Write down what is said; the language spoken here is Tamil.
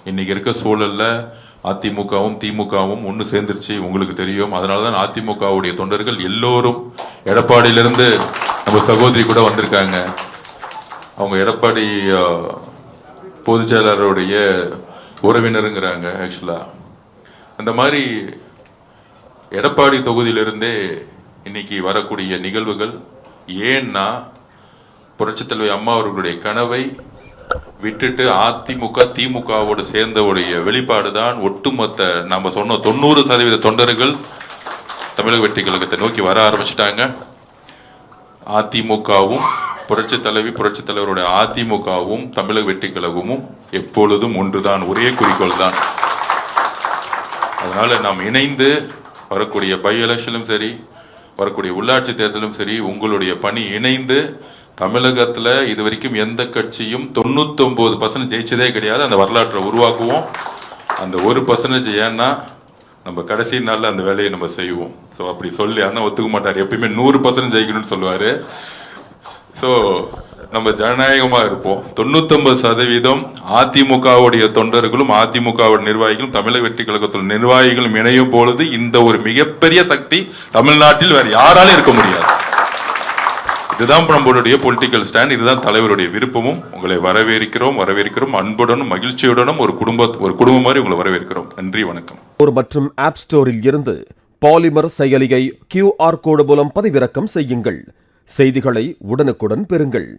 இன்னைக்கு இருக்க சூழல்ல அதிமுகவும் திமுகவும் ஒன்று சேர்ந்துருச்சு, உங்களுக்கு தெரியும். அதனாலதான் அதிமுகவுடைய தொண்டர்கள் எல்லோரும் எடப்பாடியிலிருந்து நம்ம சகோதரி கூட வந்திருக்காங்க. அவங்க எடப்பாடி பொதுச் செயலாளருடைய உறவினருங்கிறாங்க. ஆக்சுவலா அந்த மாதிரி எடப்பாடி தொகுதியிலிருந்தே இன்னைக்கு வரக்கூடிய நிகழ்வுகள் ஏன்னா புரட்சித் தலைவி அம்மா அவர்களுடைய கனவை விட்டுட்டு அதிமுக திமுகவோடு சேர்ந்தவுடைய வெளிப்பாடுதான் ஒட்டுமொத்த நம்ம சொன்ன 90% தொண்டர்கள் தமிழக வெற்றி கழகத்தை நோக்கி வர ஆரம்பிச்சிட்டாங்க. அதிமுகவும் புரட்சித் தலைவருடைய அதிமுகவும் தமிழக வெற்றி கழகமும் எப்பொழுதும் ஒன்றுதான், ஒரே குறிக்கோள் தான். அதனால நாம் இணைந்து வரக்கூடிய பை எலெக்ஷனும் சரி, வரக்கூடிய உள்ளாட்சி தேர்தலும் சரி, உங்களுடைய பணி இணைந்து தமிழகத்துல இதுவரைக்கும் எந்த கட்சியும் 99% ஜெயிச்சதே கிடையாது. அந்த வரலாற்றை உருவாக்குவோம். அந்த 1% ஏன்னா நம்ம கடைசி நாள்ல அந்த வேலையை நம்ம செய்வோம். ஸோ அப்படி சொல்லி அண்ணா ஒத்துக்க மாட்டார், எப்பயுமே 100% ஜெயிக்கணும்னு சொல்லுவாரு. ஸோ நம்ம ஜனநாயகமா இருப்போம். 99% அதிமுகவுடைய தொண்டர்களும் அதிமுகவுடைய நிர்வாகிகளும் தமிழக வெற்றி கழகத்தில் நிர்வாகிகளும் இணையும் பொழுது இந்த ஒரு மிகப்பெரிய சக்தி தமிழ்நாட்டில் வேற யாராலும் இருக்க முடியாது. இதுதான் நம்மளுடைய பொலிட்டிக்கல் ஸ்டாண்ட், இதுதான் தலைவருடைய விருப்பமும். உங்களை வரவேற்கிறோம் அன்புடனும் மகிழ்ச்சியுடனும் ஒரு குடும்பம் மாதிரி உங்களை வரவேற்கிறோம். நன்றி, வணக்கம். மற்றும் ஆப் ஸ்டோரில் இருந்து பாலிமர் செயலியை QR கோடு மூலம் பதிவிறக்கம் செய்யுங்கள். செய்திகளை உடனுக்குடன் பெறுங்கள்.